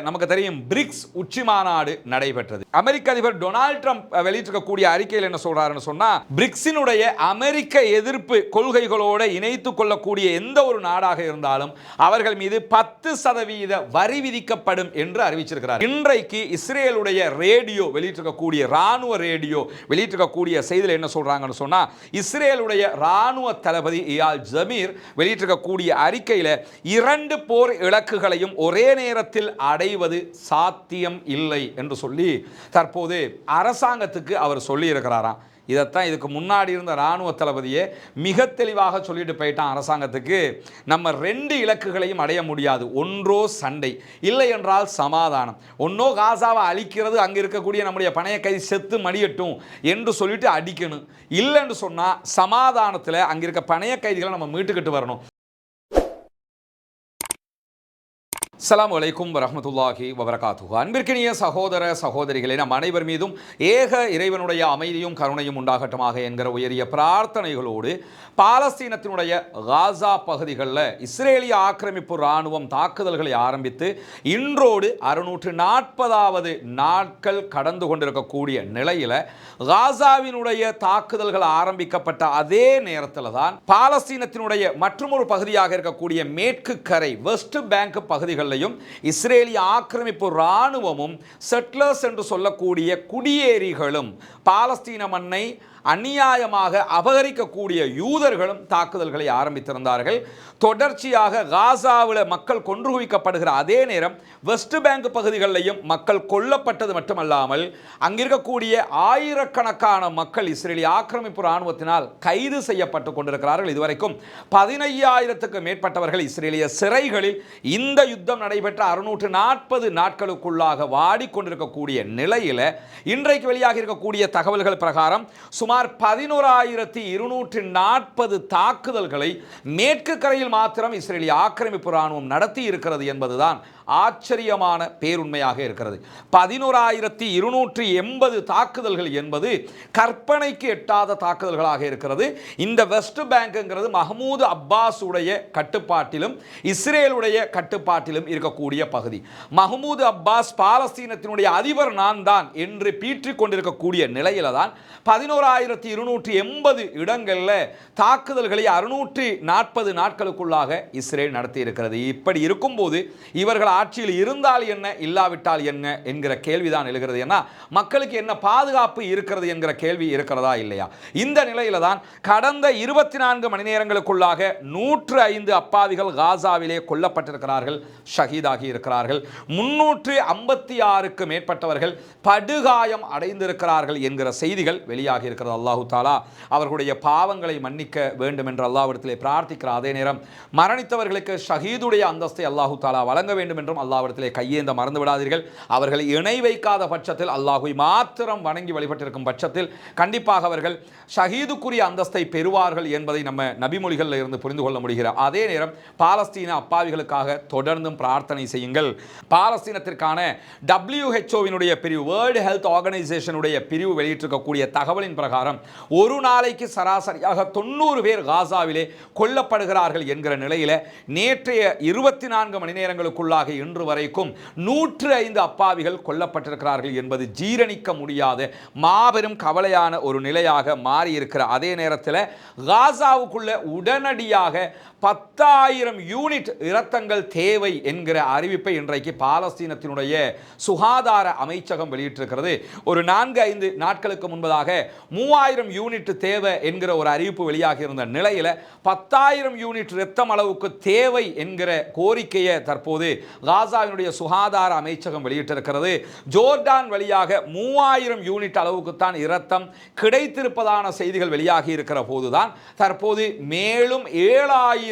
நமக்கு தெரியும் பிரிக்ஸ் உச்சி மாநாடு நடைபெற்றது. அமெரிக்க அதிபர் டொனால்ட் ட்ரம்ப் வெளியிட்டிருக்கக்கூடிய அறிக்கையில் என்ன சொல்றாருன்னு சொன்னா, பிரிக்ஸினுடைய அமெரிக்க எதிர்ப்பு கொள்கைகளோடு இணைத்துக் கொள்ளக்கூடிய எந்த ஒரு நாடாக இருந்தாலும் அவர்கள் மீது 10% வரி விதிக்கப்படும் என்று அறிவிச்சிருக்கிறார். இன்றைக்கு இஸ்ரேலுடைய ரேடியோ வெளியிட்டிருக்கக்கூடிய ராணுவ ரேடியோ வெளியிட்டிருக்கக்கூடிய செய்தியில் என்ன சொல்றாங்கன்னு சொன்னா, இஸ்ரேலுடைய ராணுவ தளபதி இயால் ஜமீர் வெளியிட்டிருக்கக்கூடிய அறிக்கையில் 2 போர் இலக்குகளையும் ஒரே நேரத்தில் அடைவது சாத்தியம் இல்லை என்று சொல்லி தற்போது அரசாங்கத்துக்கு அவர் சொல்லி இருக்கிறாராம். இதைத்தான் இதுக்கு முன்னாடி இருந்த இராணுவ தளபதியே மிக தெளிவாக சொல்லிட்டு போயிட்டான் அரசாங்கத்துக்கு. நம்ம 2 இலக்குகளையும் அடைய முடியாது. ஒன்றோ சண்டை, இல்லை என்றால் சமாதானம். ஒன்றோ காசாவை அழிக்கிறது, அங்கே இருக்கக்கூடிய நம்முடைய பணைய கைதி செத்து மடியட்டும் என்று சொல்லிட்டு அடிக்கணும். இல்லைன்னு சொன்னால் சமாதானத்தில் அங்கே இருக்க பணைய கைதிகளை நம்ம மீட்டுக்கிட்டு வரணும். அஸ்ஸலாமு அலைக்கும் வரஹ்மத்துல்லாஹி வபரகாத்துஹு. அன்பிற்கினிய சகோதர சகோதரிகளே, நம் அனைவர் மீதும் ஏக இறைவனுடைய அமைதியும் கருணையும் உண்டாகட்டுமாக என்கிற உயரிய பிரார்த்தனைகளோடு பாலஸ்தீனத்தினுடைய காசா பகுதிகளில் இஸ்ரேலிய ஆக்கிரமிப்பு இராணுவம் தாக்குதல்களை ஆரம்பித்து இன்றோடு 640வது நாட்கள் கடந்து கொண்டிருக்கக்கூடிய நிலையில் காசாவினுடைய தாக்குதல்கள் ஆரம்பிக்கப்பட்ட அதே நேரத்தில் தான் பாலஸ்தீனத்தினுடைய மற்றொரு பகுதியாக இருக்கக்கூடிய மேற்கு கரை வெஸ்ட் பேங்க் பகுதிகள் இஸ்ரேலிய ஆக்கிரமிப்பு இராணுவமும் செட்லர்ஸ் என்று சொல்லக்கூடிய குடியேறிகளும் பாலஸ்தீன மண்ணை அநியாயமாக அபகரிக்கக்கூடிய யூதர்களும் தாக்குதல்களை ஆரம்பித்திருந்தார்கள். தொடர்ச்சியாக காசாவில் மக்கள் கொன்று குவிக்கப்படுகிற அதே நேரம் வெஸ்ட் பேங்க் பகுதிகளிலையும் மக்கள் கொல்லப்பட்டது மட்டுமல்லாமல் அங்கிருக்கக்கூடிய ஆயிரக்கணக்கான மக்கள் இஸ்ரேலிய ஆக்கிரமிப்பு இராணுவத்தினால் கைது செய்யப்பட்டு கொண்டிருக்கிறார்கள். இதுவரைக்கும் 15,000க்கும் மேற்பட்டவர்கள் இஸ்ரேலிய சிறைகளில் இந்த யுத்தம் நடைபெற்ற 640 நாட்களுக்குள்ளாக வாடிக்கொண்டிருக்கக்கூடிய நிலையில் இன்றைக்கு வெளியாக இருக்கக்கூடிய தகவல்கள் பிரகாரம் சுமார் 11,240 தாக்குதல்களை மேற்கு கரையில் மாத்திரம் இஸ்ரேலிய ஆக்கிரமிப்பு இராணுவம் நடத்தி இருக்கிறது என்பதுதான் ஆச்சரியமான பேருண்மையாக இருக்கிறது. 11,280 தாக்குதல்கள் என்பது கற்பனைக்கு எட்டாத தாக்குதல்களாக இருக்கிறது. இந்த வெஸ்ட் பேங்க்ங்கிறது மஹ்மூத் அப்பாஸ் உடைய கட்டுப்பாட்டிலும் இஸ்ரேலுடைய கட்டுப்பாட்டிலும் இருக்கக்கூடிய பகுதி. மஹ்மூத் அப்பாஸ் பாலஸ்தீனத்தினுடைய அதிபர் நான் தான் என்று பீற்றிக் கொண்டிருக்கக்கூடிய நிலையில தான் 11,280 இடங்களில் தாக்குதல்களை 640 நாட்களுக்குள்ளாக இஸ்ரேல் நடத்தி இருக்கிறது. இப்படி இருக்கும்போது இவர்கள் ஆட்சியில் இருந்தால் என்ன, இல்லாவிட்டால் என்ன என்கிற கேள்விதான் எழுகிறது. ஏன்னா மக்களுக்கு என்ன பாதுகாப்பு இருக்கிறது என்கிற கேள்வி இருக்கிறதா இல்லையா? இந்த நிலையில தான் கடந்த 24 மணி நேரங்களுக்குள்ளாக 105 அப்பாவிகள் காசாவிலே கொல்லப்பட்டிருக்கிறார்கள், ஷஹீதாகி இருக்கிறார்கள். 356க்கு மேற்பட்டவர்கள் படுகாயம் அடைந்திருக்கிறார்கள் என்கிற செய்திகள் வெளியாகி இருக்கிறது. அல்லாஹு தாலா அவர்களுடைய பாவங்களை மன்னிக்க வேண்டும் என்று அல்லாஹ்விடத்திலே பிரார்த்திக்கிற அதே நேரம் மரணித்தவர்களுக்கு ஷஹீதுடைய அந்தஸ்தை அல்லாஹு தாலா வழங்க வேண்டும் என்றும் அல்லாஹ்விடத்திலே கையேந்த மறந்து விடாதீர்கள். அவர்கள் இணை வைக்காத பட்சத்தில், அல்லாஹுவை மாத்திரம் வணங்கி வழிபட்டிருக்கும் பட்சத்தில் கண்டிப்பாக அவர்கள் ஷஹீதுக்குரிய அந்தஸ்தை பெறுவார்கள் என்பதை நம்ம நபிமொழிகளில் இருந்து புரிந்து கொள்ள முடிகிறது. அதே நேரம் பாலஸ்தீன அப்பாவிகளுக்காக தொடர்ந்தும் பிரார்த்தனை செய்யுங்கள். பாலஸ்தீனத்திற்கான WHO பிரிவு, வேர்ல்டு ஹெல்த் ஆர்கனைசேஷனுடைய பிரிவு வெளியிட்டிருக்கக்கூடிய தகவலின் பிரகாரம் ஒரு நாளைக்கு சராசரியாக 90 பேர் காசாவிலே கொல்லப்படுகிறார்கள் என்கிற நிலையில் நேற்றைய 24 மணி நேரங்களுக்குள்ளாக இன்று வரைக்கும் 105 அப்பாவிகள் கொல்லப்பட்டிருக்கிறார்கள் என்பது ஜீரணிக்க முடியாத மாபெரும் கவலையான ஒரு நிலையாக மாறியிருக்கிற அதே நேரத்தில் காசாவுக்குள்ள உடனடியாக 10,000 யூனிட் இரத்தங்கள் தேவை என்கிற அறிவிப்பை இன்றைக்கு பாலஸ்தீனத்தினுடைய சுகாதார அமைச்சகம் வெளியிட்டிருக்கிறது. ஒரு 4-5 நாட்களுக்கு முன்பதாக 3,000 யூனிட் தேவை என்கிற ஒரு அறிவிப்பு வெளியாக இருந்த நிலையில் 10,000 யூனிட் இரத்தம் அளவுக்கு தேவை என்கிற கோரிக்கையை தற்போது காசாவினுடைய சுகாதார அமைச்சகம் வெளியிட்டிருக்கிறது. ஜோர்டான் வழியாக 3,000 யூனிட் அளவுக்குத்தான் இரத்தம் கிடைத்திருப்பதான செய்திகள் வெளியாகி இருக்கிற போதுதான் தற்போது மேலும் 7,000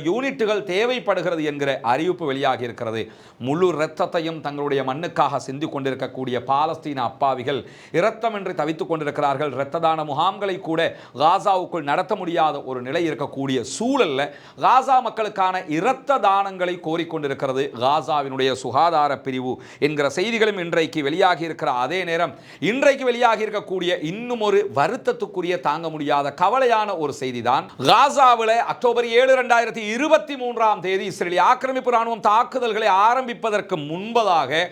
யூனிட்டுகள் தேவைப்படுகிறது என்கிற அறிவிப்பு வெளியாகி இருக்கிறது. முழு இரத்தத்தையும் தங்களுடைய மண்ணுக்காக சிந்திக் கொண்டிருக்கக்கூடிய பாலஸ்தீன அப்பாவிகள் இரத்தமின்றி தவித்துக் கொண்டிருக்கிறார்கள். இரத்த தான முகாம்களை கூட காசாவுக்குள் நடத்த முடியாத ஒரு நிலை இருக்கக்கூடிய சூழல்ல காசா மக்களுக்கான இரத்த தானங்களை கோரிக்கொண்டிருக்கிறது காசாவினுடைய சுகாதார பிரிவு என்கிற செய்திகளும் இன்றைக்கு வெளியாகி இருக்கிற அதே நேரம் இன்றைக்கு வெளியாகி இருக்கக்கூடிய இன்னும் ஒரு வருத்தத்துக்குரிய தாங்க முடியாத கவலையான ஒரு செய்தி தான் காசாவில் அக்டோபர் 7 2023 இஸ்ரேலிய ஆக்கிரமிப்பு ராணுவம் தாக்குதல்களை ஆரம்பிப்பதற்கு முன்பதாக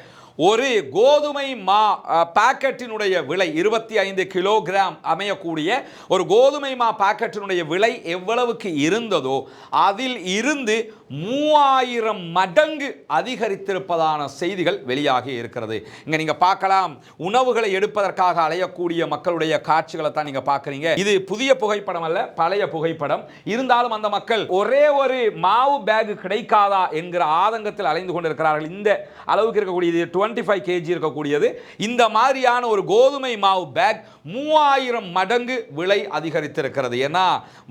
ஒரு கோதுமை மா பாக்கெட்டினுடைய விலை 25 கிலோகிராம் அமையக்கூடிய ஒரு கோதுமை மா பாக்கெட்டினுடைய விலை எவ்வளவுக்கு இருந்ததோ அதில் இருந்து 3000 மடங்கு அதிகரித்திருப்பதான செய்திகள் வெளியாகி இருக்கிறது. இங்க நீங்க பார்க்கலாம், உணவுகளை எடுப்பதற்காக அலையக்கூடிய மக்களுடைய காட்சிகளை தான் நீங்க பார்க்குறீங்க. இது புதிய புகைப்படம் அல்ல, பழைய புகைப்படம். இருந்தாலும் அந்த மக்கள் ஒரே ஒரு மாவு பேக் கிடைக்காதா என்கிற ஆதங்கத்தில் அலைந்து கொண்டிருக்கிறார்கள். இந்த அளவுக்கு இருக்கக்கூடியது 25 kg இருக்கக்கூடியது. இந்த மாதிரியான ஒரு கோதுமை மாவு பேக் 3000 மடங்கு விலை அதிகரித்திருக்கிறது. ஏன்னா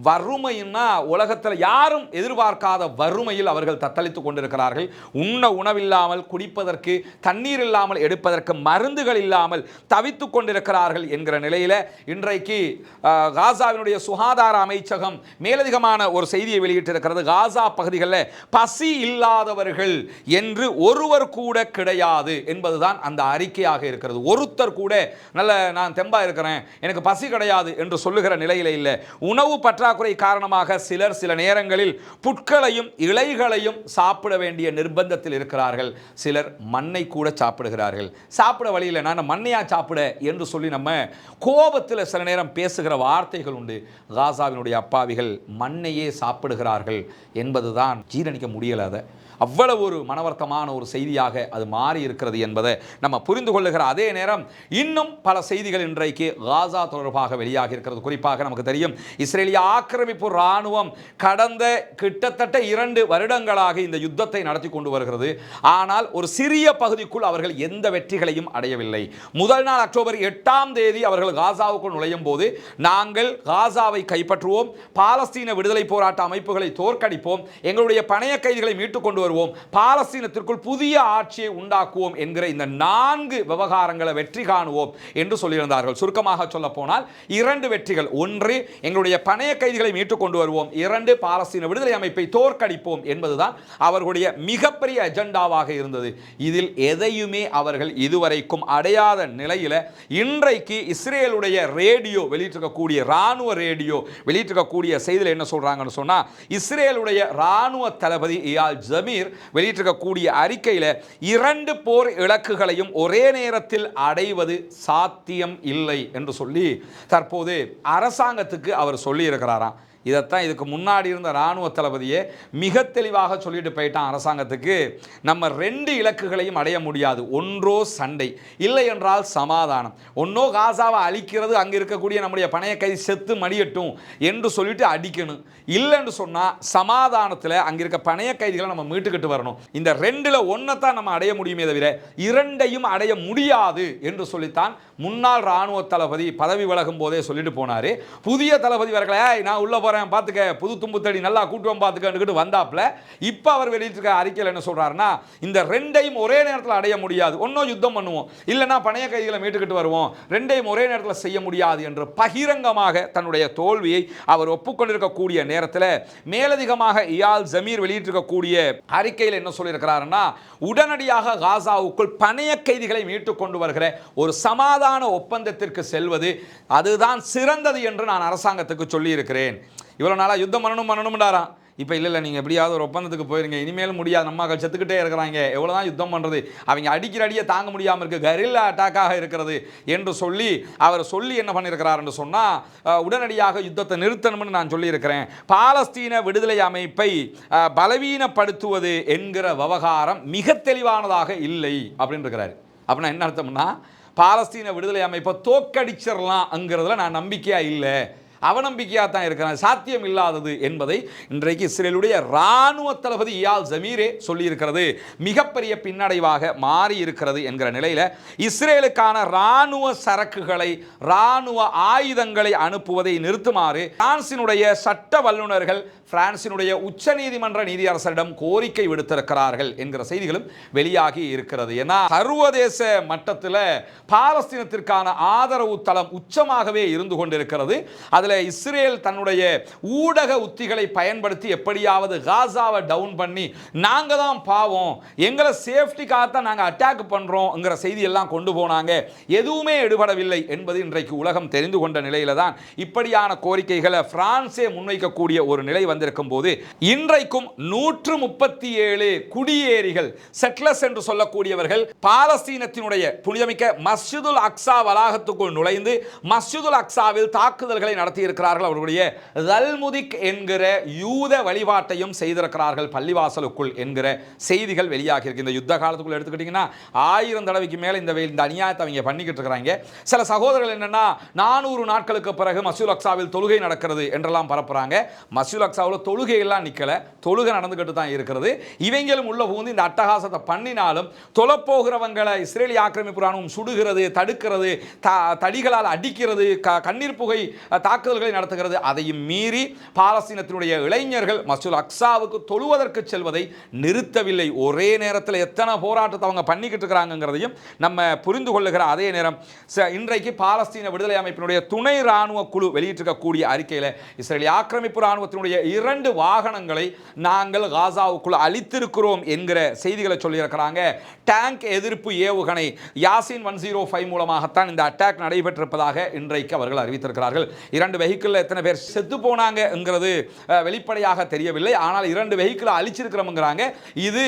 வறுமைன்னா உலகத்தில் யாரும் எதிர்பார்க்காத வறுமையில் அவர்கள் தத்தளித்துக் கொண்டிருக்கிறார்கள். உண்ண உணவில்லாமல், குடிப்பதற்கு தண்ணீர் இல்லாமல், எடுப்பதற்கு மருந்துகள் இல்லாமல் தவித்துக் கொண்டிருக்கிறார்கள் என்கிற நிலையில் இன்றைக்கு காசாவினுடைய சுகாதார அமைச்சகம் மேலதிகமான ஒரு செய்தியை வெளியிட்டிருக்கிறது. காசா பகுதிகளில் பசி இல்லாதவர்கள் என்று ஒருவர் கூட கிடையாது என்பதுதான் அந்த அறிக்கையாக இருக்கிறது. ஒருத்தர் கூட நல்ல நான் தெம்பா இருக்கிறேன், எனக்கு பசி கிடையாது என்று சொல்லுகிற நிலையில இல்லை. உணவு பற்றாக்குறை காரணமாக சிலர் சில நேரங்களில் புட்களையும் இலைகளையும் சாப்பிட வேண்டிய நிர்பந்தத்தில் இருக்கிறார்கள். சிலர் மண்ணை கூட சாப்பிடுகிறார்கள். சாப்பிட வழியில் நான் மண்ணையா சாப்பிட என்று சொல்லி நம்ம கோபத்தில் சில நேரம் பேசுகிற வார்த்தைகள் உண்டு. காசாவினுடைய அப்பாவிகள் மண்ணையே சாப்பிடுகிறார்கள் என்பதுதான் ஜீரணிக்க முடியலாத அவ்வளவு ஒரு மனவர்த்தமான ஒரு செய்தியாக அது மாறி இருக்கிறது என்பதை நம்ம புரிந்து கொள்ளுகிற அதே நேரம் இன்னும் பல செய்திகள் இன்றைக்கு காசா தொடர்பாக வெளியாகி இருக்கிறது. குறிப்பாக நமக்கு தெரியும், இஸ்ரேலிய ஆக்கிரமிப்பு ராணுவம் கடந்த கிட்டத்தட்ட 2 வருடங்களாக இந்த யுத்தத்தை நடத்தி கொண்டு வருகிறது. ஆனால் ஒரு சிறிய பகுதிக்குள் அவர்கள் எந்த வெற்றிகளையும் அடையவில்லை. முதல் நாள் அக்டோபர் 8 அவர்கள் காசாவுக்குள் நுழையும் போது, நாங்கள் காசாவை கைப்பற்றுவோம், பாலஸ்தீன விடுதலை போராட்ட அமைப்புகளை தோற்கடிப்போம், எங்களுடைய பணைய கைதிகளை மீட்டுக் கொண்டு வருவோம், பாலஸ்தீனத்திற்குள் புதிய ஆட்சியை உண்டாக்குவோம் என்கிற இந்த 4 விவகாரங்களை வெற்றி காணுவோம் என்று சொல்லியிருந்தார்கள். சுருக்கமாக சொல்ல போனால் 2 வெற்றிகள். 1, எங்களுடைய பணைய கைதிகளை மீட்டுக் கொண்டு வருவோம். 2, பாலஸ்தீன விடுதலை அமைப்பை தோற்கடிப்போம் என்பதுதான் அவர்களுடைய மிகப்பெரிய அஜெண்டாவாக இருந்தது. இதில் எதையுமே அவர்கள் இதுவரைக்கும் அடையாத நிலையில் இன்றைக்கு இஸ்ரேலுடைய ரேடியோ வெளியிட்டிருக்கக்கூடிய ராணுவ ரேடியோ வெளியிட்டிருக்கக்கூடிய செய்தியில் என்ன சொல்றாங்கன்னு சொன்னா, இஸ்ரேலுடைய ராணுவ தளபதி இயால் ஜமீர் வெளியிட்டிருக்கக்கூடிய அறிக்கையில் 2 போர் இலக்குகளையும் ஒரே நேரத்தில் அடைவது சாத்தியம் இல்லை என்று சொல்லி தற்போது அரசாங்கத்துக்கு அவர் சொல்லி இருக்கிறாராம். இதைத்தான் இதுக்கு முன்னாடி இருந்த இராணுவ தளபதியே மிக தெளிவாக சொல்லிட்டு போயிட்டான் அரசாங்கத்துக்கு. நம்ம 2 இலக்குகளையும் அடைய முடியாது. ஒன்றோ சண்டை, இல்லை என்றால் சமாதானம். ஒன்றோ காசாவை அழிக்கிறது, அங்கே இருக்கக்கூடிய நம்முடைய பணைய கைதி செத்து மடியட்டும் என்று சொல்லிட்டு அடிக்கணும். இல்லைன்னு சொன்னால் சமாதானத்தில் அங்கே இருக்க பணைய கைதிகளை நம்ம மீட்டுக்கிட்டு வரணும். இந்த 2ல் 1 தான் நம்ம அடைய முடியுமே தவிர 2ஐயும் அடைய முடியாது என்று சொல்லித்தான் முன்னாள் இராணுவ தளபதி பதவி விலகும் போதே சொல்லிட்டு போனார். புதிய தளபதி வரல, நான் உள்ள பார்த்துக்க, புது தும்புத்தடி நல்லா கூட்டுவோம் பார்த்துக்கிட்டு வந்தாப்புல இப்ப அவர் வெளியிட்டிருக்க அறிக்கையில் என்ன சொல்றாருன்னா, இந்த 2ஐயும் ஒரே நேரத்தில் அடைய முடியாது. ஒன்னோ யுத்தம் பண்ணுவோம், இல்லைன்னா பணைய கைதிகளை மீட்டுக்கிட்டு வருவோம், 2ஐயும் ஒரே நேரத்தில் செய்ய முடியாது என்று பகிரங்கமாக தன்னுடைய தோல்வியை அவர் ஒப்புக்கொண்டிருக்கக்கூடிய நேரத்தில் மேலதிகமாக இயால் ஜமீர் வெளியிட்டிருக்கக்கூடிய அறிக்கையில் என்ன சொல்லியிருக்கிறாருன்னா, உடனடியாக காசாவுக்குள் பணைய கைதிகளை மீட்டுக் கொண்டு வருகிற ஒரு சமாதான ஒப்பந்தத்திற்கு செல்வது அதுதான் சிறந்தது என்று நான் அரசாங்கத்துக்கு சொல்லி இருக்கிறேன். இவ்வளோ நாளாக யுத்தம் பண்ணணும்டாராம். இப்போ இல்லை நீங்கள் எப்படியாவது ஒரு ஒப்பந்தத்துக்கு போயிருங்க, இனிமேலும் முடியாது, நம்ம செத்துக்கிட்டே இருக்கிறாங்க, எவ்வளோ தான் யுத்தம் பண்ணுறது, அவங்க அடிக்கிற அடியை தாங்க முடியாமல் இருக்குது, கரில்லா அட்டாக்காக இருக்கிறது என்று சொல்லி அவர் சொல்லி என்ன பண்ணியிருக்கிறாருன்னு சொன்னால், உடனடியாக யுத்தத்தை நிறுத்தணும்னு நான் சொல்லியிருக்கிறேன், பாலஸ்தீன விடுதலை அமைப்பை பலவீனப்படுத்துவது என்கிற விவகாரம் மிக தெளிவானதாக இல்லை அப்படின்னு இருக்கிறாரு. அப்படின்னா என்ன அர்த்தம்னா, பாலஸ்தீன விடுதலை அமைப்பை தோற்கடிச்சிடலாம்ங்கிறதுல நான் நம்பிக்கையாக இல்லை, அவநம்பிக்கையாக தான் இருக்கிறான், சாத்தியம் இல்லாதது என்பதை இன்றைக்கு இஸ்ரேலுடைய இராணுவ தளபதி இயால் ஜமீரே சொல்லியிருக்கிறது மிகப்பெரிய பின்னடைவாக மாறி இருக்கிறது என்கிற நிலையில் இஸ்ரேலுக்கான இராணுவ சரக்குகளை, இராணுவ ஆயுதங்களை அனுப்புவதை நிறுத்துமாறு பிரான்சினுடைய சட்ட வல்லுநர்கள் பிரான்சினுடைய உச்சநீதிமன்ற நீதியரசரிடம் கோரிக்கை விடுத்திருக்கிறார்கள் என்கிற செய்திகளும் வெளியாகி இருக்கிறது. ஏன்னா சர்வதேச மட்டத்தில் பாலஸ்தீனத்திற்கான ஆதரவு தளம் உச்சமாகவே இருந்து கொண்டிருக்கிறது. அதில் அதில் இஸ்ரேல் தன்னுடைய ஊடக உத்திகளை பயன்படுத்தி எப்படியாவது காசாவை டவுன் பண்ணி நாங்கள் தான் பாவம், எங்களை சேஃப்டிக்காகத்தான் நாங்கள் அட்டாக் பண்ணுறோங்கிற செய்தியெல்லாம் கொண்டு போனாங்க. எதுவுமே எடுபடவில்லை என்பது இன்றைக்கு உலகம் தெரிந்து கொண்ட நிலையில தான் இப்படியான கோரிக்கைகளை பிரான்சே முன்வைக்கக்கூடிய ஒரு நிலை வந்திருக்கும் போது இன்றைக்கும் 137 குடியேறிகள் செட்லர்ஸ் என்று சொல்லக்கூடியவர்கள் பாலஸ்தீனத்தினுடைய புனிதமிக்க மஸ்ஜிதுல் அக்ஸா வளாகத்துக்குள் நுழைந்து மஸ்ஜிதுல் அக்ஸாவில் தாக்குதல்களை நடத்தி இருக்கிறார்கள். அவர்களுடைய தல்முதிக் என்கிற யூத வழிபாட்டையும் செய்திருக்கிறார்கள் பள்ளிவாசலுக்குள் என்கிற செய்திகள் வெளியாகி இருக்கு. இந்த யுத்த காலத்துக்குள்ள எடுத்துக்கிட்டீங்கன்னா 1000 தடவைக்கு மேல இந்த அநியாயத்தை அவங்க பண்ணிக்கிட்டு இருக்கிறாங்க. சில சகோதரர்கள் என்னன்னா 400 நாட்களுக்கு பிறகு மஸ்ஜிதுல் அக்ஸாவில் தொழுகை நடக்கிறது என்றெல்லாம் பரப்புறாங்க. மஸ்ஜிதுல் அக்ஸாவில் தொழுகை எல்லாம் நிக்கல, தொழுகை நடந்துகிட்டு தான் இருக்கிறது. இவங்களும் உள்ள புகுந்து இந்த அட்டகாசத்தை பண்ணினாலும் தொலைப்போகிறவங்களை இஸ்ரேலி ஆக்கிரமிப்பு ராணுவம் சுடுகிறது, தடுக்கிறது, தடிகளால் அடிக்கிறது, கண்ணீர் புகை தாக்குதல்களை நடத்துகிறது. அதையும் மீறி பாலஸ்தீனத்தினுடைய இளைஞர்கள் மஸ்ஜிதுல் அக்ஸாவுக்கு தொழுவதற்கு செல்வதை நிறுத்தவில்லை. ஒரே நேரத்தில் எத்தனை போராட்டத்தை அவங்க பண்ணிக்கிட்டு இருக்கிறாங்கிறதையும் நம்ம புரிந்து கொள்ளுகிற அதே நேரம் இன்றைக்கு பாலஸ்தீன விடுதலை அமைப்பினுடைய துணை ராணுவ குழு வெளியிட்டிருக்கக்கூடிய அறிக்கையில் இஸ்ரேலி ஆக்கிரமிப்பு ராணுவத்தினுடைய 2 வாகனங்களை நாங்கள் காசாவுக்குள் அளித்திருக்கிறோம் என்கிற செய்திகளை சொல்லியிருக்கிறாங்க. டேங்க் எதிர்ப்பு ஏவுகணை யாசின் 105 மூலமாகத்தான் இந்த அட்டாக் நடைபெற்றிருப்பதாக இன்றைக்கு அவர்கள் அறிவித்திருக்கிறார்கள். 2 வெஹிக்கிள் எத்தனை பேர் செத்து போனாங்கிறது வெளிப்படையாக தெரியவில்லை. ஆனால் 2 வெஹிக்கிள் அழிச்சிருக்கிறோம்ங்கிறாங்க. இது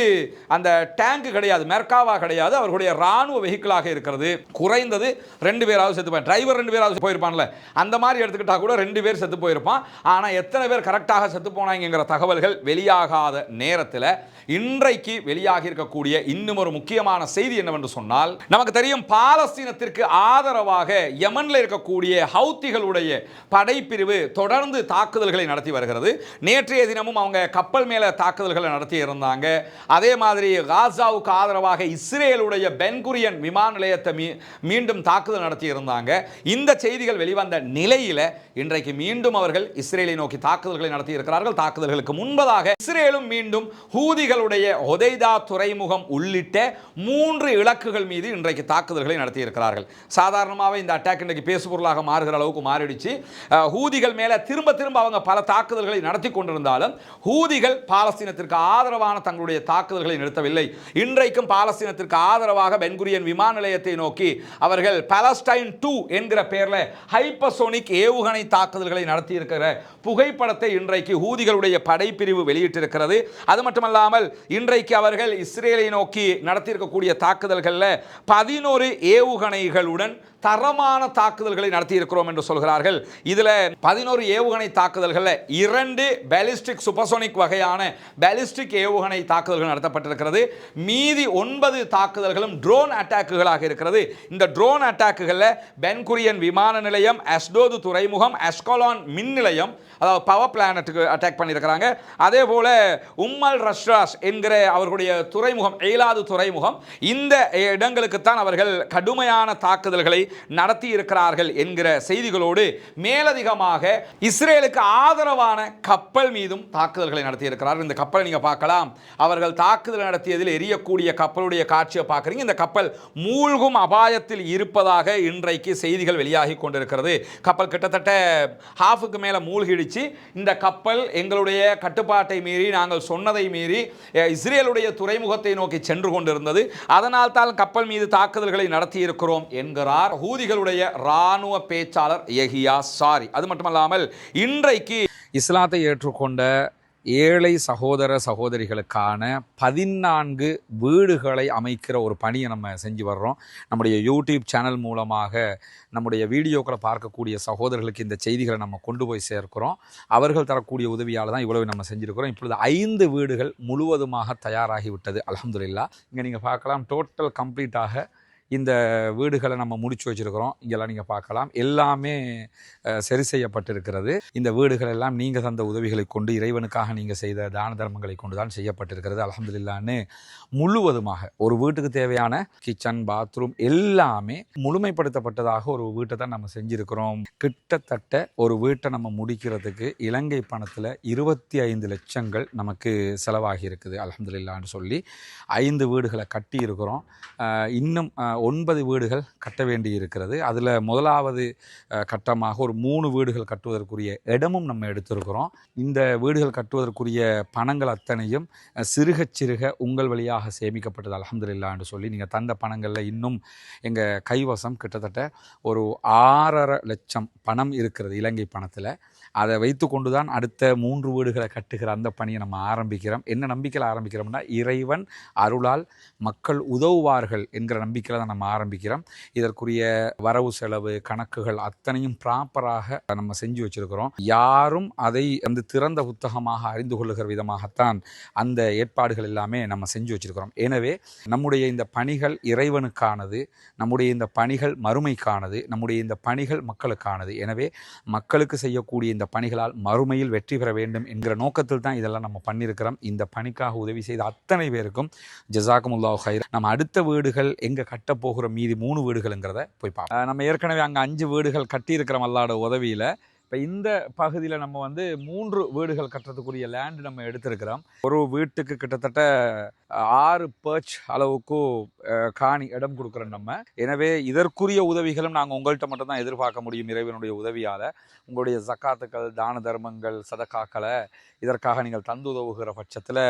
அந்த டேங்க் கிடையாது, மெர்காவா கிடையாது, அவர்களுடைய ராணுவ வெஹிக்கிளாக இருக்கிறது. குறைந்தது 2 பேராவது செத்து போய், டிரைவர் 2 பேராவது போயிருப்பான்ல, அந்த மாதிரி எடுத்துக்கிட்டா கூட 2 பேர் செத்து போயிருப்பான். ஆனால் எத்தனை பேர் கரெக்டாக செத்து போனாங்கிற தகவல்கள் வெளியாகாத நேரத்தில் இன்றைக்கு வெளியாகி இருக்கக்கூடிய இன்னும் ஒரு முக்கியமான செய்தி என்னவென்று சொன்னால், நமக்கு தெரியும் பாலஸ்தீனத்திற்கு ஆதரவாக யமன்ல இருக்கக்கூடிய ஹவுத்திகளுடைய படைப்பிரிவு தொடர்ந்து தாக்குதல்களை நடத்தி வருகிறது. நேற்றைய தினமும் அவங்க கப்பல் மேல தாக்குதல்களை நடத்தி இருந்தாங்க. அதே மாதிரி காசாவுக்கு ஆதரவாக இஸ்ரேலுடைய பென்குரியன் விமான நிலையத்தை மீண்டும் தாக்குதல் நடத்தி இருந்தாங்க. இந்த செய்திகள் வெளிவந்த நிலையில இன்றைக்கு மீண்டும் அவர்கள் இஸ்ரேலை நோக்கி தாக்குதல்களை நடத்தி இருக்கிறார்கள். தாக்குதல்களுக்கு முன்பதாக இஸ்ரேலும் மீண்டும் ஹூதிகளுடைய ஹொதைதா துறைமுகம் உள்ளிட்ட 3 இலக்குகள் மீது இன்றைக்கு தாக்குதல்களை நடத்தி இருக்கிறார்கள். சாதாரணமாகவே இந்த அட்டாக் இன்றைக்கு பேசுபொருளாக மாறுகிற அளவுக்கு மாறிடுச்சு. ஹூதிகள் மேல திரும்ப திரும்ப அவங்க பல தாக்குதல்களை நடத்தி கொண்டிருந்தாலும் ஹூதிகள் பாலஸ்தீனத்திற்கு ஆதரவான தங்களுடைய தாக்குதல்களை நிறுத்தவில்லை. இன்றைக்கும் பாலஸ்தீனத்திற்கு ஆதரவாக பென்குரியன் விமான நிலையத்தை நோக்கி அவர்கள் பாலஸ்டைன் 2 என்கிற பெயரில் ஹைப்பர்சோனிக் ஏவுகணை தாக்குதல்களை நடத்தி இருக்கிற புகைப்படத்தை இன்றைக்கு ஹூதிகளுடைய படைப்பிரிவு வெளியிட்டிருக்கிறது. அது மட்டுமல்லாமல் இன்றைக்கு அவர்கள் இஸ்ரேலை நோக்கி நடத்தியிருக்கக்கூடிய தாக்குதல்களில் 11 ஏவுகணைகளுடன் தரமான தாக்குதல்களை நடத்தி இருக்கிறோம் என்று சொல்கிறார்கள். இதுல 11 ஏவுகணை தாக்குதல்களில் 2 பாலிஸ்டிக் சூப்பர்சோனிக் வகையான பாலிஸ்டிக் ஏவுகணை தாக்குதல்கள் நடத்தப்பட்டிருக்கிறது. மீதி 9 தாக்குதல்களும் ட்ரோன் அட்டாக்குகளாக இருக்கிறது. இந்த ட்ரோன் அட்டாக்குகளில் பென்குரியன் விமான நிலையம், அஸ்டோது துறைமுகம், அஸ்கலான் மின் நிலையம், அதாவது பவர் பிளானட்டுக்கு அட்டாக் பண்ணியிருக்கிறாங்க. அதே போல உம்மல் ரஷ்ராஸ் என்கிற அவர்களுடைய துறைமுகம், எய்லாது துறைமுகம், இந்த இடங்களுக்குத்தான் அவர்கள் கடுமையான தாக்குதல்களை நடத்தி இருக்கிறார்கள் என்கிற செய்திகளோடு மேலதிகமாக இஸ்ரேலுக்கு ஆதரவான கப்பல் மீதும் தாக்குதல்களை நடத்தி இருக்கிறார்கள். இந்த கப்பலை நீங்க பார்க்கலாம். அவர்கள் தாக்குதல் நடத்தியதில் எரியக்கூடிய கப்பலுடைய காட்சியை பார்க்குறீங்க. இந்த கப்பல் மூழ்கும் அபாயத்தில் இருப்பதாக இன்றைக்கு செய்திகள் வெளியாகி கொண்டிருக்கிறது. கப்பல் கிட்டத்தட்ட ஹாஃபுக்கு மேல மூழ்கிடுச்சு. இந்த கப்பல் எங்களுடைய கட்டுப்பாட்டை மீறி, நாங்கள் சொன்னதை மீறி இஸ்ரேலுடைய துறைமுகத்தை நோக்கி சென்று கொண்டிருந்தது. அதனால் தான் கப்பல் மீது தாக்குதல்களை நடத்தி இருக்கிறோம் என்கிறார் ஹூதிகளுடைய ராணுவ பேச்சாளர் யஹியா சாரி. அது மட்டுமல்லாமல் இன்றைக்கு இஸ்லாத்தை ஏற்றுக்கொண்ட ஏழை சகோதர சகோதரிகளுக்கான 14 வீடுகளை அமைக்கிற ஒரு பணியை நம்ம செஞ்சு வர்றோம். நம்முடைய யூடியூப் சேனல் மூலமாக நம்முடைய வீடியோக்களை பார்க்கக்கூடிய சகோதரர்களுக்கு இந்த செய்திகளை நம்ம கொண்டு போய் சேர்க்கிறோம். அவர்கள் தரக்கூடிய உதவியால் தான் இவ்வளவு நம்ம செஞ்சுருக்கிறோம். இப்பொழுது 5 வீடுகள் முழுவதுமாக தயாராகிவிட்டது. அல்ஹம்துலில்லாஹ். இங்கே நீங்கள் பார்க்கலாம், டோட்டல் கம்ப்ளீட்டாக இந்த வீடுகளை நம்ம முடிச்சு வச்சுருக்கிறோம். இங்கெல்லாம் நீங்கள் பார்க்கலாம், எல்லாமே சரி செய்யப்பட்டிருக்கிறது. இந்த வீடுகள் எல்லாம் நீங்கள் தந்த உதவிகளை கொண்டு, இறைவனுக்காக நீங்கள் செய்த தான தர்மங்களை கொண்டு தான் செய்யப்பட்டிருக்கிறது. அல்ஹம்துலில்லாஹ்னு முழுவதுமாக ஒரு வீட்டுக்கு தேவையான கிச்சன், பாத்ரூம் எல்லாமே முழுமைப்படுத்தப்பட்டதாக ஒரு வீட்டை தான் நம்ம செஞ்சுருக்கிறோம். கிட்டத்தட்ட ஒரு வீட்டை நம்ம முடிக்கிறதுக்கு இலங்கை பணத்தில் 25 லட்சங்கள் நமக்கு செலவாகி இருக்குது. அல்ஹம்துலில்லாஹ்னு சொல்லி 5 வீடுகளை கட்டி இருக்கிறோம். இன்னும் 9 வீடுகள் கட்ட வேண்டி இருக்கிறது. அதில் முதலாவது கட்டமாக ஒரு 3 வீடுகள் கட்டுவதற்குரிய இடமும் நம்ம எடுத்திருக்கிறோம். இந்த வீடுகள் கட்டுவதற்குரிய பணங்கள் அத்தனையும் சிறுக சிறுக உங்கள் வழியாக சேமிக்கப்பட்டது அல்ஹம்துலில்லாஹ் என்று சொல்லி நீங்கள் தந்த பணங்களில் இன்னும் எங்கள் கைவசம் கிட்டத்தட்ட ஒரு 6.5 லட்சம் பணம் இருக்கிறது இலங்கை பணத்தில். அதை வைத்து கொண்டு தான் அடுத்த 3 வீடுகளை கட்டுகிற அந்த பணியை நம்ம ஆரம்பிக்கிறோம். என்ன நம்பிக்கையில் ஆரம்பிக்கிறோம்னா, இறைவன் அருளால் மக்கள் உதவுவார்கள் என்கிற நம்பிக்கையில் தான் நம்ம ஆரம்பிக்கிறோம். இதற்குரிய வரவு செலவு கணக்குகள் அத்தனையும் ப்ராப்பராக நம்ம செஞ்சு வச்சுருக்கிறோம். யாரும் அதை அந்த திறந்த புத்தகமாக அறிந்து கொள்ளுகிற விதமாகத்தான் அந்த ஏற்பாடுகள் எல்லாமே நம்ம செஞ்சு வச்சுருக்கிறோம். எனவே நம்முடைய இந்த பணிகள் இறைவனுக்கானது, நம்முடைய இந்த பணிகள் மறுமைக்கானது, நம்முடைய இந்த பணிகள் மக்களுக்கானது. எனவே மக்களுக்கு செய்யக்கூடிய இந்த பணிகளால் மறுமையில் வெற்றி பெற வேண்டும் என்கிற நோக்கத்தில் தான் இதெல்லாம் நம்ம பண்ணியிருக்கிறோம். இந்த பணிக்காக உதவி செய்த அத்தனை பேருக்கும் ஜஸாக்குமுல்லாஹு ஹைர். நம்ம அடுத்த வீடுகள் எங்கே கட்டப்போகிற மீதி 3 வீடுகள்ங்கிறத போய் பார்ப்போம். நம்ம ஏற்கனவே அங்கே 5 வீடுகள் கட்டியிருக்கிறோம் அல்லாஹ்வோட உதவியில். இப்போ இந்த பகுதியில் நம்ம 3 வீடுகள் கட்டுறதுக்குரிய லேண்டு நம்ம எடுத்திருக்கிறோம். ஒரு வீட்டுக்கு கிட்டத்தட்ட 6 பர்ச் அளவுக்கு காணி இடம் கொடுக்குறோம் நம்ம. எனவே இதற்குரிய உதவிகளும் நாங்கள் உங்கள்கிட்ட மட்டும்தான் எதிர்பார்க்க முடியும் இறைவனுடைய உதவியால். உங்களுடைய ஜக்காத்துக்கள், தான தர்மங்கள், சதக்காக்களை இதற்காக நீங்கள் தந்து உதவுகிற பட்சத்தில்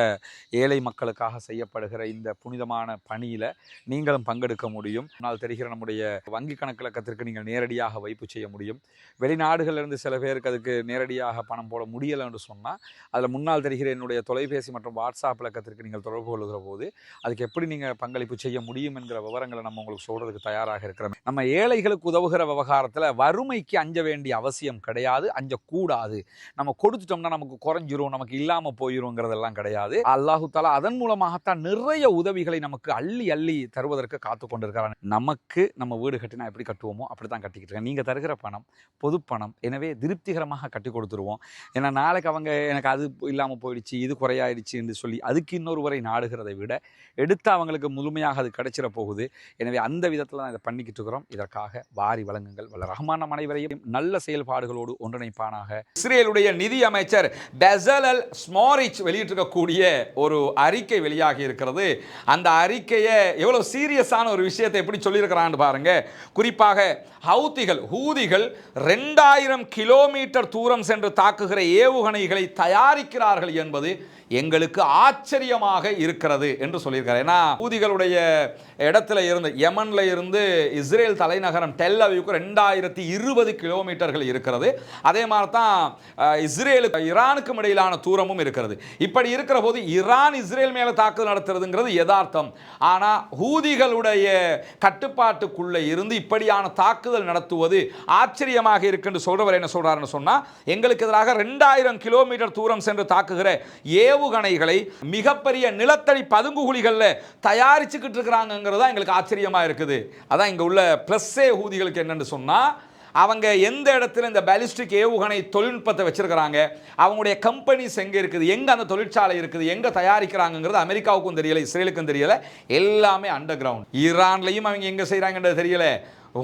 ஏழை மக்களுக்காக செய்யப்படுகிற இந்த புனிதமான பணியில் நீங்களும் பங்கெடுக்க முடியும். முன்னால் தெரிகிற நம்முடைய வங்கி கணக்கிலக்கத்திற்கு நீங்கள் நேரடியாக வைப்பு செய்ய முடியும். வெளிநாடுகளிலிருந்து சில பேருக்கு அதுக்கு நேரடியாக பணம் போட முடியலை என்று சொன்னால் அதில் முன்னால் தெரிகிற என்னுடைய தொலைபேசி மற்றும் வாட்ஸ்அப் இலக்கத்திற்கு நீங்கள் தொடர்பு கொள்கிற போது அதுக்கு எப்படி நீங்கள் பங்களிப்பு செய்ய முடியும் என்கிற விவரங்களை நம்ம உங்களுக்கு சொல்கிறதுக்கு தயாராக இருக்கிறோம். நம்ம ஏழைகளுக்கு உதவுகிற விவகாரத்தில் வறுமைக்கு அஞ்ச வேண்டிய அவசியம் கிடையாது, அஞ்சக்கூடாது. நம்ம கொடுத்துட்டோம்னா நமக்கு குறைஞ்சிரும், நமக்கு இல்லாமல் போயிருங்கிறதெல்லாம் கிடையாது. அல்லாஹு தஆலா அதன் மூலமாகத்தான் நிறைய உதவிகளை நமக்கு அள்ளி அள்ளி தருவதற்கு காத்து கொண்டிருக்கிறான். நமக்கு நம்ம வீடு கட்டினா எப்படி கட்டுவோமோ அப்படி தான் கட்டிக்கிட்டு இருக்கேன். நீங்கள் தருகிற பணம் பொது பணம், எனவே திருப்திகரமாக கட்டி கொடுத்துருவோம். ஏன்னா நாளைக்கு அவங்க எனக்கு அது இல்லாமல் போயிடுச்சு, இது குறையாயிடுச்சு என்று சொல்லி அதுக்கு இன்னொருவரை நாடுகிறதை விட எடுத்து அவங்களுக்கு முழுமையாக அது கிடைச்சிட போகுது. எனவே அந்த விதத்தில் தான் இதை பண்ணிக்கிட்டு இருக்கிறோம். இதற்காக வாரி வழங்குங்கள். வல்ல ரஹ்மான் நம் அனைவரையும் நல்ல செயல்பாடுகளோடு ஒன்றிணைப்பானாக. இஸ்ரேலுடைய நிதி அமைச்சர் பெசலல் ஸ்மோட்ரிச் வெளியிட்டிருக்கக்கூடிய ஒரு அறிக்கை வெளியாகி இருக்கிறது. அந்த அறிக்கையை எவ்வளவு சீரியஸான ஒரு விஷயத்தை எப்படி சொல்லியிருக்கிறான்னு பாருங்க. குறிப்பாக ஹூதிகள் 2000 கிலோமீட்டர் தூரம் சென்று தாக்குகிற ஏவுகணைகளை தயாரிக்கிறார்கள் என்பது எங்களுக்கு ஆச்சரியமாக இருக்கிறது என்று சொல்லியிருக்காரு. ஏன்னா ஹூதிகளுடைய இடத்துல இருந்து யமன்ல இருந்து இஸ்ரேல் தலைநகரம் டெல் அவிவுக்கு 2020 கிலோமீட்டர்கள் இருக்கிறது. அதே மாதிரி தான் இஸ்ரேலுக்கு ஈரானுக்கும் இடையிலான தூரமும் இருக்கிறது. இப்படி இருக்கிற போது ஈரான் இஸ்ரேல் மேலே தாக்குதல் நடத்துறதுங்கிறது யதார்த்தம். ஆனால் ஹூதிகளுடைய கட்டுப்பாட்டுக்குள்ளே இருந்து இப்படியான தாக்குதல் நடத்துவது ஆச்சரியமாக இருக்குன்னு சொல்றவர் என்ன சொல்றாருன்னு சொன்னா, எங்களுக்கு எதிராக 2000 கிலோமீட்டர் தூரம் சென்று தாக்குகிற ஏவுகணைகளை மிகப்பெரிய நிலத்தடி பதுங்குகுழிகளில் தயாரிச்சுக்கிட்டு இருக்கிறாங்கிறதா எங்களுக்கு ஆச்சரியமா இருக்குது. அதான் இங்க உள்ள பிளஸ்ஸே ஹூதிகளுக்கு என்னன்னு சொன்னா, அவங்க எந்த இடத்துல இந்த பாலிஸ்டிக் ஏவுகணை தொழில்நுட்பத்தை வச்சிருக்கிறாங்க, அவங்களுடைய கம்பெனிஸ் எங்கே இருக்குது, எங்கே அந்த தொழிற்சாலை இருக்குது, எங்கே தயாரிக்கிறாங்கிறது அமெரிக்காவுக்கும் தெரியல, இஸ்ரேலுக்கும் தெரியல. எல்லாமே அண்டர் கிரவுண்ட். ஈரான்லையும் அவங்க எங்கே செய்கிறாங்கன்றது தெரியல,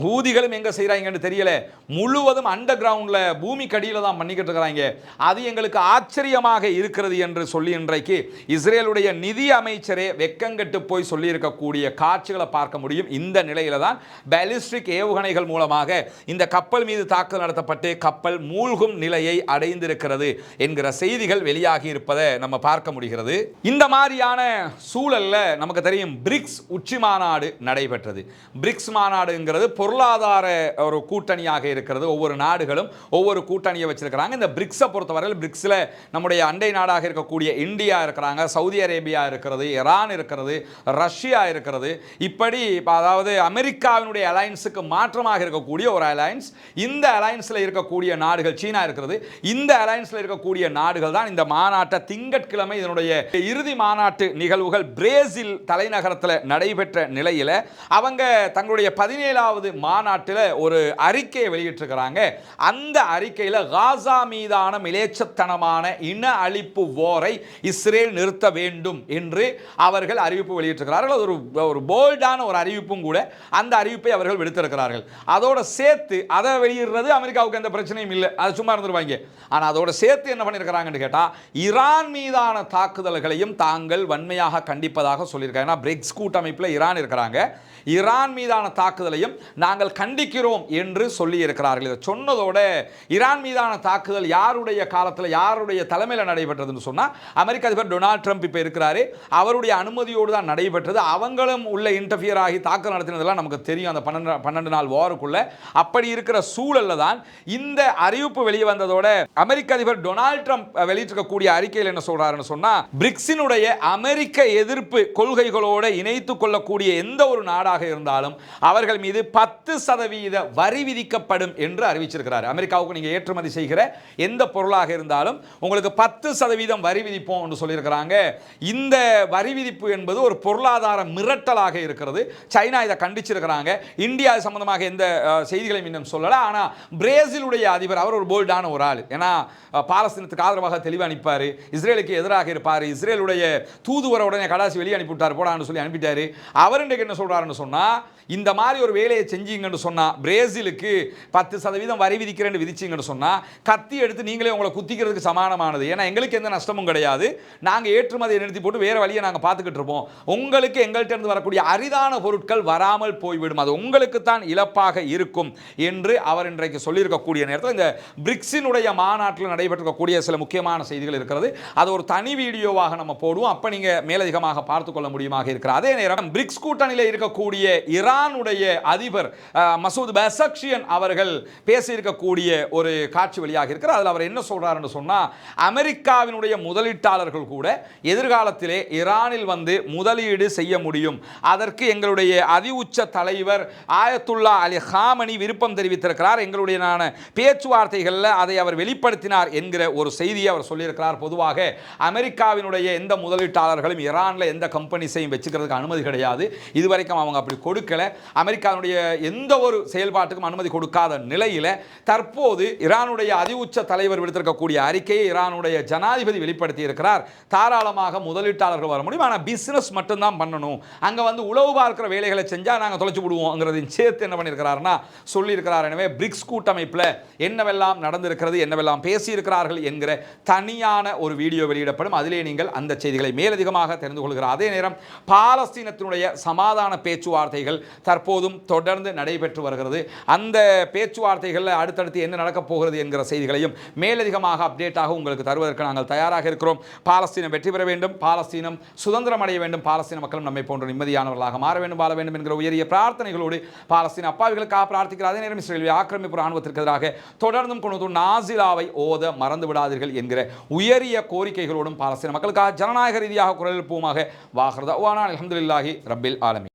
ஹூதிகளும் எங்கே செய்கிறாங்கன்னு தெரியல. முழுவதும் அண்டர் கிரவுண்டில் பூமி கடியில் தான் பண்ணிக்கிட்டு இருக்கிறாங்க. அது எங்களுக்கு ஆச்சரியமாக இருக்கிறது என்று சொல்லி இன்றைக்கு இஸ்ரேலுடைய நிதி அமைச்சரே வெக்கங்கெட்டு போய் சொல்லியிருக்கக்கூடிய காட்சிகளை பார்க்க முடியும். இந்த நிலையில தான் பாலிஸ்டிக் ஏவுகணைகள் மூலமாக இந்த கப்பல் மீது தாக்குதல் நடத்தப்பட்டு கப்பல் மூழ்கும் நிலையை அடைந்திருக்கிறது என்கிற செய்திகள் வெளியாகி இருப்பதை நம்ம பார்க்க முடிகிறது. இந்த மாதிரியான சூழல்ல நமக்கு தெரியும் பிரிக்ஸ் உச்சி மாநாடு நடைபெற்றது. பிரிக்ஸ் மாநாடுங்கிறது பொருளாதார ஒரு கூட்டணியாக இருக்கிறது. ஒவ்வொரு நாடுகளும் ஒவ்வொரு கூட்டணியை வச்சிருக்கிறாங்க. இந்த பிரிக்ஸை பொறுத்தவரையில் பிரிக்ஸில் நம்முடைய அண்டை நாடாக இருக்கக்கூடிய இந்தியா இருக்கிறாங்க, சவுதி அரேபியா இருக்கிறது, ஈரான் இருக்கிறது, ரஷ்யா இருக்கிறது. இப்படி அதாவது அமெரிக்காவினுடைய அலையன்ஸுக்கு மாற்றமாக இருக்கக்கூடிய ஒரு அலையன்ஸ். இந்த அலையன்ஸில் இருக்கக்கூடிய நாடுகள், சீனா இருக்கிறது, இந்த அலையன்ஸில் இருக்கக்கூடிய நாடுகள் தான் இந்த மாநாட்டை திங்கட்கிழமை இதனுடைய இறுதி மாநாட்டு நிகழ்வுகள் பிரேசில் தலைநகரத்தில் நடைபெற்ற நிலையில் அவங்க தங்களுடைய 17வது மாநாட்டில் ஒரு அறிக்கையை வெளியிட்டிருக்கிறாங்க. அந்த அறிக்கையில் காசா மீதான மிலேச்சத்தனமான இன அழிப்பு போரை இஸ்ரேல் நிறுத்த வேண்டும் என்று அவர்கள் அறிவிப்பு வெளியிட்டிருக்கிறார்கள். அது ஒரு போல்டான ஒரு அறிவிப்பும் கூட. அந்த அறிவிப்பை அவர்கள் விடுத்திருக்கிறார்கள். அதோட சேர்த்து அதை வெளியிடுறது அமெரிக்காவுக்கு எந்த பிரச்சனையும் இல்லை, அது சும்மா இருந்துருவாங்க. ஆனால் அதோட சேர்த்து என்ன பண்ணியிருக்கிறாங்கன்னு கேட்டால் ஈரான் மீதான தாக்குதல்களையும் தாங்கள் வன்மையாக கண்டிப்பதாக சொல்லியிருக்காங்க. ஏன்னா பிரிக்ஸ் கூட்டமைப்பில் ஈரான் இருக்கிறாங்க. ஈரான் மீதான தாக்குதலையும் நாங்கள் கண்டிக்கிறோம் என்று சொல்லி இருக்கிறார்கள். இதை சொன்னதோட ஈரான் மீதான தாக்குதல் யாருடைய காலத்தில் யாருடைய தலைமையில் நடைபெற்றதுன்னு சொன்னால் அமெரிக்க அதிபர் டொனால்ட் ட்ரம்ப் இப்போ இருக்கிறாரு, அவருடைய அனுமதியோடு தான் நடைபெற்றது. அவங்களும் உள்ள இன்டர்ஃபியர் ஆகி தாக்குதல் நடத்தினதெல்லாம் நமக்கு தெரியும். அந்த 12 நாள் வாருக்குள்ள அப்படி இருக்கிற சூழல்ல தான் இந்த அறிவிப்பு வெளியே வந்ததோட அமெரிக்க அதிபர் டொனால்ட் ட்ரம்ப் வெளியிட்டிருக்கக்கூடிய அறிக்கையில் என்ன சொல்றாருன்னு சொன்னா, பிரிக்ஸினுடைய அமெரிக்க எதிர்ப்பு கொள்கைகளோடு இணைத்துக் கொள்ளக்கூடிய எந்த ஒரு நாடாக இருந்தாலும் அவர்கள் மீது 10% வரி விதிக்கப்படும் என்று அறிவிச்சிருக்கிறார். அமெரிக்காவுக்கு நீங்க ஏற்றுமதி செய்கிற எந்த பொருளாக இருந்தாலும் உங்களுக்கு 10% வரி விதிப்போம் என்று சொல்லியிருக்கிறாங்க. இந்த வரி விதிப்பு என்பது ஒரு பொருளாதார மிரட்டலாக இருக்கிறது. சைனா இதை கண்டிச்சிருக்கிறாங்க. இந்தியா சம்பந்தமாக எந்த செய்திகளையும் இன்னும் சொல்லல. ஆனா பிரேசிலுடைய அதிபர் அவர் ஒரு போல்டான ஒரு ஆள். ஏன்னா பாலஸ்தீனத்துக்கு ஆதரவாக தெளிவாக நிற்பாரு, இஸ்ரேலுக்கு எதிராக இருப்பார். இஸ்ரேலுடைய தூதுவரை உடனே கடாசி வெளியே அனுப்பிவிட்டார், போடான்னு சொல்லி அனுப்பிட்டாரு. அவர் இன்றைக்கு என்ன சொல்றாருன்னு சொன்னா, இந்த மாதிரி ஒரு வேலையை செஞ்சீங்கன்னு சொன்னா பிரேசிலுக்கு 10% வரி விதிக்கிறேன்னு விதிச்சிங்கன்னு சொன்னா கத்தி எடுத்து நீங்களே உங்களை குத்திக்கிறதுக்கு சமானமானது. ஏன்னா எங்களுக்கு எந்த நஷ்டமும் கிடையாது, நாங்கள் ஏற்றுமதியை நிறுத்தி போட்டு வேற வழியை நாங்கள் பார்த்துக்கிட்டு இருப்போம். உங்களுக்கு எங்கள்கிட்ட இருந்து வரக்கூடிய அரிதான பொருட்கள் வராமல் போய்விடும், அது உங்களுக்கு தான் இழப்பாக இருக்கும் என்று அவர் இன்றைக்கு சொல்லியிருக்கக்கூடிய நேரத்தில் இந்த பிரிக்ஸினுடைய மாநாட்டில் நடைபெற்றிருக்கக்கூடிய சில முக்கியமான செய்திகள் இருக்கிறது. அது ஒரு தனி வீடியோவாக நம்ம போடுவோம், அப்ப நீங்க மேலதிகமாக பார்த்துக் கொள்ள முடியுமாக இருக்கிற. அதே நேரம் பிரிக்ஸ் கூட்டணியில் இருக்கக்கூடிய ஈரானுடைய அதிபர் மசூத் பெசக்ஷியன் அவர்கள் பேசியிருக்கக்கூடிய ஒரு காட்சி வெளியாக இருக்கிற. அதில் அவர் என்ன சொல்றாருன்னு சொன்னா, அமெரிக்காவினுடைய முதலீட்டாளர்கள் கூட எதிர்காலத்திலே ஈரானில் வந்து முதலீடு செய்ய முடியும், அதற்கு எங்களுடைய அதிஉச்ச தலைவர் ஆயத்துல்லா அலி ஹாமனி விருப்பம் தெரிவித்திருக்கிறார், எங்களுடைய பேச்சுவார்த்தைகளில் அதை அவர் வெளிப்படுத்தினார் என்கிற ஒரு செய்தியை அவர் சொல்லியிருக்கிறார். பொதுவாக அமெரிக்காவினுடைய எந்த முதலீட்டாளர்களும் ஈரானில் எந்த கம்பெனிஸையும் வச்சுக்கிறதுக்கு அனுமதி கிடையாது. இதுவரைக்கும் அவங்க அப்படி கொடுக்கல. அமெரிக்காவுடைய எந்த ஒரு செயல்பாட்டுக்கும் அனுமதி கொடுக்காத நிலையில் தற்போது ஈரானுடைய அதிஉச்ச தலைவர் விடுத்திருக்கக்கூடிய அறிக்கையை ஈரானுடைய ஜனாதிபதி வெளிப்படுத்தி இருக்கிறார். தாராளமாக முதலீட்டாளர்கள் வர முடியும், ஆனால் பிசினஸ் மட்டும்தான் பண்ணணும், அங்கே வந்து உளவு பார்க்கிற வேலைகளை செஞ்சால் நாங்கள் தொலைச்சு விடுவோங்கிறதையும் சேர்த்து என்ன பண்ணியிருக்கிறார்னா சொல்லியிருக்கிறார். எனவே பிரிக்ஸ் கூட்டமைப்பில் என்னவெல்லாம் நடந்திருக்கிறது, என்னவெல்லாம் பேசியிருக்கிறார்கள் என்கிற தனியான ஒரு வீடியோ வெளியிடப்படும். அதிலே நீங்கள் அந்த செய்திகளை மேலதிகமாக தெரிந்து கொள்கிறார். அதே நேரம் பாலஸ்தீனத்தினுடைய சமாதான பேச்சுவார்த்தைகள் தற்போதும் தொடர்ந்து நடைபெற்று வருகிறது. அந்த பேச்சுவார்த்தைகளில் அடுத்தடுத்து என்ன நடக்கப் போகிறது என்கிற செய்திகளையும் மேலதிகமாக அப்டேட்டாக உங்களுக்கு தருவதற்கு நாங்கள் தயாராக இருக்கிறோம். பாலஸ்தீனம் வெற்றி பெற வேண்டும், பாலஸ்தீனம் சுதந்திரம் அடைய வேண்டும், பாலஸ்தீன மக்களும் நம்மை போன்ற நிம்மதியானவர்களாக மாற வேண்டும், வாழ வேண்டும் என்கிற உயரிய பிரார்த்தனைகளோடு பாலஸ்தீன அப்பாவிகளுக்காக பிரார்த்திக்கிறார். அதே நேரம் இஸ்ரேல் ஆக்கிரமிப்பு ராணுவத்திற்கு எதிராக தொடர்ந்தும் கொண்டு நாசிலாவை ஓத மறந்து விடாதீர்கள் என்கிற உயரிய கோரிக்கைகளோடும் பாலஸ்தீன மக்களுக்காக ஜனநாயக ரீதியாக குரல் எழுப்புவோமாக. வாஹர் தஅவானா அல்ஹம்துலில்லாஹி ரப்பில் ஆலமீன்.